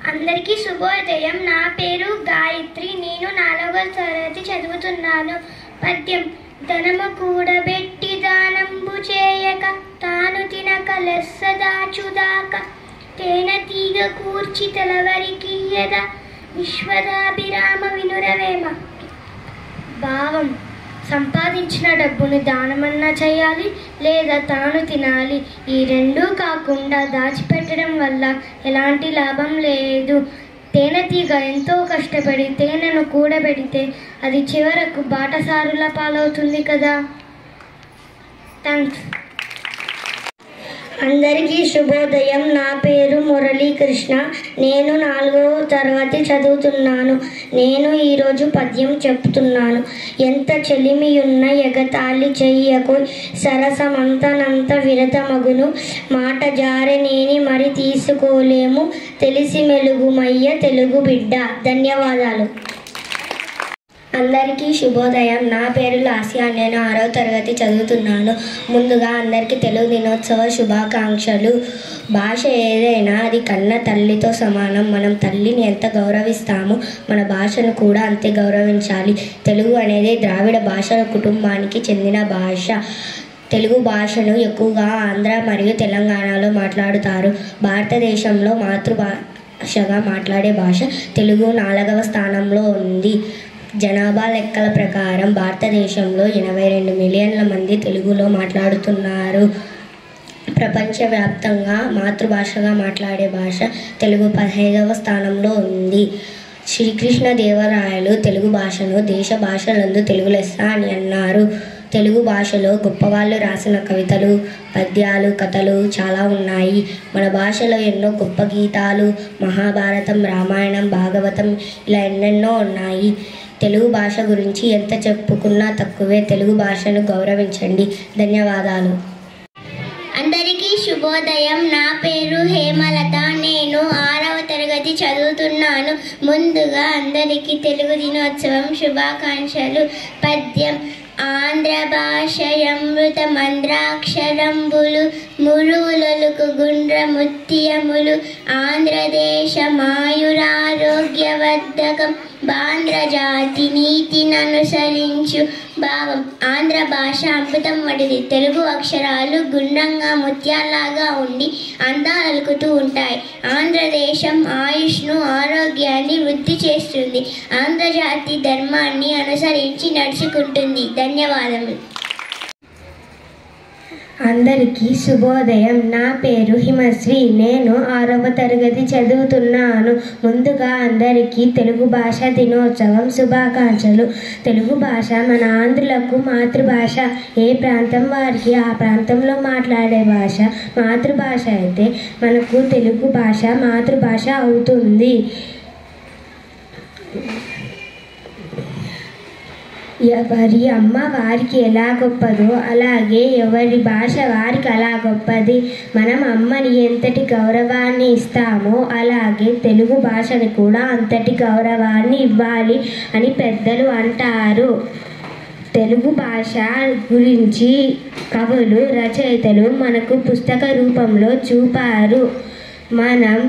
అందరికీ శుభోదయం. నా పేరు గాయత్రి. నేను 4వ తరగతి చదువుతున్నాను. పద్యం. ధనము కూడబెట్టి దానంబు చేయక తాను తినక లెస్స దాచుదాక తేనె తీగ కూర్చి తెలవరికియద విశ్వదాభిరామ వినురవేమ. భావం. సంపాదించిన డబ్బును దానమన్నా చేయాలి లేదా తాను తినాలి. ఈ రెండూ కాకుండా దాచిపెట్టడం వల్ల ఎలాంటి లాభం లేదు. తేనెటీగ ఎంతో కష్టపడి తేనెను కూడబెడితే అది చివరకు బాటసారుల పాలవుతుంది కదా. థ్యాంక్స్. అందరికీ శుభోదయం. నా పేరు మురళీకృష్ణ. నేను 4వ తరగతి చదువుతున్నాను. నేను ఈరోజు పద్యం చెప్తున్నాను. ఎంత చెలిమియున్న ఎగతాళి చెయ్యకు సరసమంతనంత విరతమగును మాట జారెనేని మరి తీసుకోలేము తెలిసి మెలుగుమయ్య తెలుగు బిడ్డ. ధన్యవాదాలు. అందరికీ శుభోదయం. నా పేరు లాస్యా. నేను 6వ తరగతి చదువుతున్నాను. ముందుగా అందరికీ తెలుగు దినోత్సవ శుభాకాంక్షలు. భాష ఏదైనా అది కన్న తల్లితో సమానం. మనం తల్లిని ఎంత గౌరవిస్తామో మన భాషను కూడా అంతే గౌరవించాలి. తెలుగు అనేది ద్రావిడ భాషల కుటుంబానికి చెందిన భాష. తెలుగు భాషను ఎక్కువగా ఆంధ్ర మరియు తెలంగాణలో మాట్లాడుతారు. భారతదేశంలో మాతృభాషగా మాట్లాడే భాష తెలుగు 4వ స్థానంలో ఉంది. జనాభా లెక్కల ప్రకారం భారతదేశంలో 82 మిలియన్ల మంది తెలుగులో మాట్లాడుతున్నారు. ప్రపంచవ్యాప్తంగా మాతృభాషగా మాట్లాడే భాష తెలుగు 15వ స్థానంలో ఉంది. శ్రీకృష్ణదేవరాయలు తెలుగు భాషను దేశ భాషలందు తెలుగు లెస్స అని అన్నారు. తెలుగు భాషలో గొప్పవాళ్ళు రాసిన కవితలు, పద్యాలు, కథలు చాలా ఉన్నాయి. మన భాషలో ఎన్నో గొప్ప గీతాలు, మహాభారతం, రామాయణం, భాగవతం ఇలా ఎన్నెన్నో ఉన్నాయి. తెలుగు భాష గురించి ఎంత చెప్పుకున్నా తక్కువే. తెలుగు భాషను గౌరవించండి. ధన్యవాదాలు. అందరికీ శుభోదయం. నా పేరు హేమలత. నేను 6వ తరగతి చదువుతున్నాను. ముందుగా అందరికీ తెలుగు దినోత్సవం శుభాకాంక్షలు. పద్యం. ఆంధ్ర భాషయమృత మంద్రాక్షరంబులు మురువులొలుకు గుండ్ర ముత్యములు ఆంధ్రదేశ మాయురారోగ్యవర్ధకం బాంధ్ర జాతి నీతిననుసరించు. భావం. ఆంధ్ర భాష అమృతం వంటిది. తెలుగు అక్షరాలు గుండ్రంగా ముత్యాల్లాగా ఉండి అందాలలుకుతూ ఉంటాయి. ఆంధ్రదేశం ఆయుష్ను ఆరోగ్యాన్ని వృద్ధి చేస్తుంది. ఆంధ్రజాతి ధర్మాన్ని అనుసరించి నడుచుకుంటుంది. ధన్యవాదములు. అందరికీ శుభోదయం. నా పేరు హిమశ్రీ. నేను 6వ తరగతి చదువుతున్నాను. ముందుగా అందరికీ తెలుగు భాష దినోత్సవం శుభాకాంక్షలు. తెలుగు భాష మన ఆంధ్రులకు మాతృభాష. ఏ ప్రాంతం వారికి ఆ ప్రాంతంలో మాట్లాడే భాష మాతృభాష అయితే మనకు తెలుగు భాష మాతృభాష అవుతుంది. ఎవరి అమ్మ వారికి ఎలా గొప్పదో అలాగే ఎవరి భాష వారికి అలా గొప్పది. మనం అమ్మని ఎంతటి గౌరవాన్ని ఇస్తామో అలాగే తెలుగు భాషని కూడా అంతటి గౌరవాన్ని ఇవ్వాలి అని పెద్దలు అంటారు. తెలుగు భాష గురించి కవులు, రచయితలు మనకు పుస్తక రూపంలో చూపారు. మనం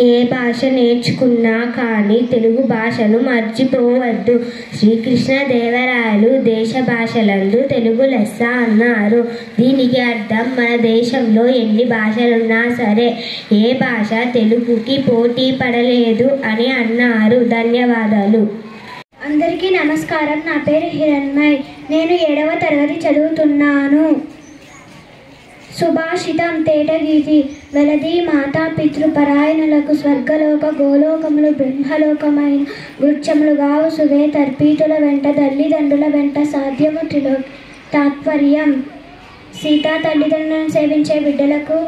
ఏ భాష నేర్చుకున్నా కానీ తెలుగు భాషను మర్చిపోవద్దు. శ్రీకృష్ణదేవరాయలు దేశ భాషలందు తెలుగు లెస్స అన్నారు. దీనికి అర్థం మన దేశంలో ఎన్ని భాషలున్నా సరే ఏ భాష తెలుగుకి పోటీ పడలేదు అని అన్నారు. ధన్యవాదాలు. అందరికీ నమస్కారం. నా పేరు హిరణ్మయ్. నేను 7వ తరగతి చదువుతున్నాను. సుభాషితం. తేటగీతి. వెలది మాతా పితృపరాయణులకు స్వర్గలోక గోలోకములు బ్రహ్మలోకమైన వృక్షములు గావు సువే తర్పీతుల వెంట తల్లిదండ్రుల వెంట సాధ్యము త్రిలో. తాత్పర్యం. సీత తల్లిదండ్రులను సేవించే బిడ్డలకు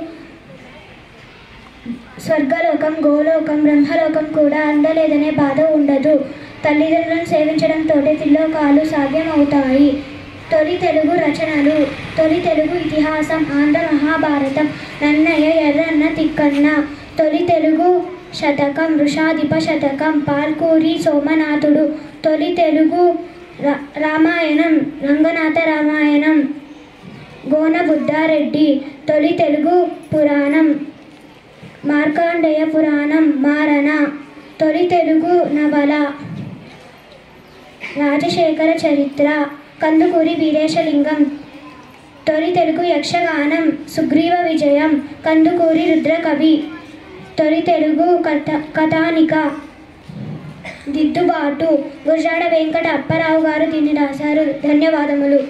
స్వర్గలోకం, గోలోకం, బ్రహ్మలోకం కూడా అందలేదనే బాధ ఉండదు. తల్లిదండ్రులను సేవించడంతో త్రిలోకాలు సాధ్యమవుతాయి. తొలి తెలుగు రచనలు. తొలి తెలుగు ఇతిహాసం ఆంధ్ర మహాభారతం. నన్నయ్య, ఎర్రన్న, తిక్కన్న. తొలి తెలుగు శతకం వృషాధిప శతకం పాల్కూరి సోమనాథుడు. తొలి తెలుగు రామాయణం రంగనాథ రామాయణం గోన బుద్ధారెడ్డి. తొలి తెలుగు పురాణం మార్కండేయ పురాణం మారణ, తొలి తెలుగు నవల రాజశేఖర చరిత్ర, కందుకూరి వీరేశలింగం. తొలి తెలుగు యక్షగానం సుగ్రీవ విజయం, కందుకూరి రుద్రకవి. తొలి తెలుగు కథానిక దిద్దుబాటు, గురజాడ వెంకట అప్పారావు గారు దీన్ని రాశారు. ధన్యవాదములు.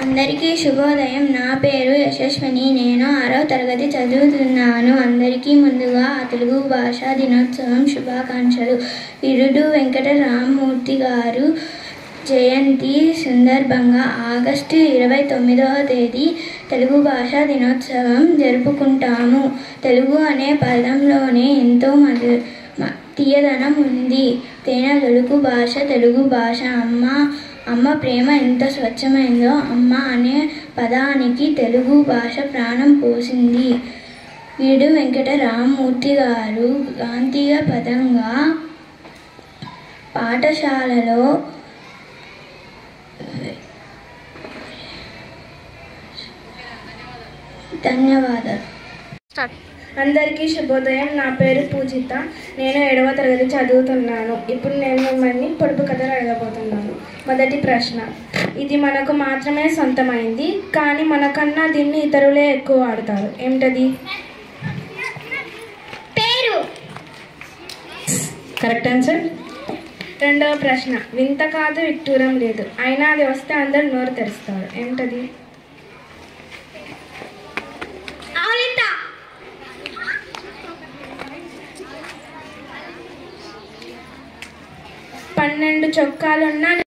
అందరికీ శుభోదయం. నా పేరు యశస్విని. నేను 6వ తరగతి చదువుతున్నాను. అందరికీ ముందుగా తెలుగు భాషా దినోత్సవం శుభాకాంక్షలు. ఇరుడు వెంకట రామ్మూర్తి గారు జయంతి సందర్భంగా ఆగస్టు 29వ తేదీ తెలుగు భాషా దినోత్సవం జరుపుకుంటాము. తెలుగు అనే పదంలోనే ఎంతో తీయదనం ఉంది. తేనెలొలుకు భాష తెలుగు భాష. అమ్మ ప్రేమ ఎంత స్వచ్ఛమైందో అమ్మ అనే పదానికి తెలుగు భాష ప్రాణం పోసింది. వీడు వెంకట రామ్మూర్తి గారు గాంధీయ పదంగా పాఠశాలలో ధన్యవాదాలు. అందరికీ శుభోదయం. నా పేరు పూజిత. నేను 7వ తరగతి చదువుతున్నాను. ఇప్పుడు నేను మిమ్మల్ని పొడుపు కథలు అడగబోతున్నాను. మొదటి ప్రశ్న. ఇది మనకు మాత్రమే సొంతమైంది, కానీ మనకన్నా దీన్ని ఇతరులే ఎక్కువ వాడతారు. ఏమిటది? పేరు. Correct answer. రెండవ ప్రశ్న. వింత కాదు విట్టూరం లేదు, అయినా అది వస్తే అందరు నోరు తెరుస్తారు. ఏమిటది? పన్నెండు చొక్కాలున్నా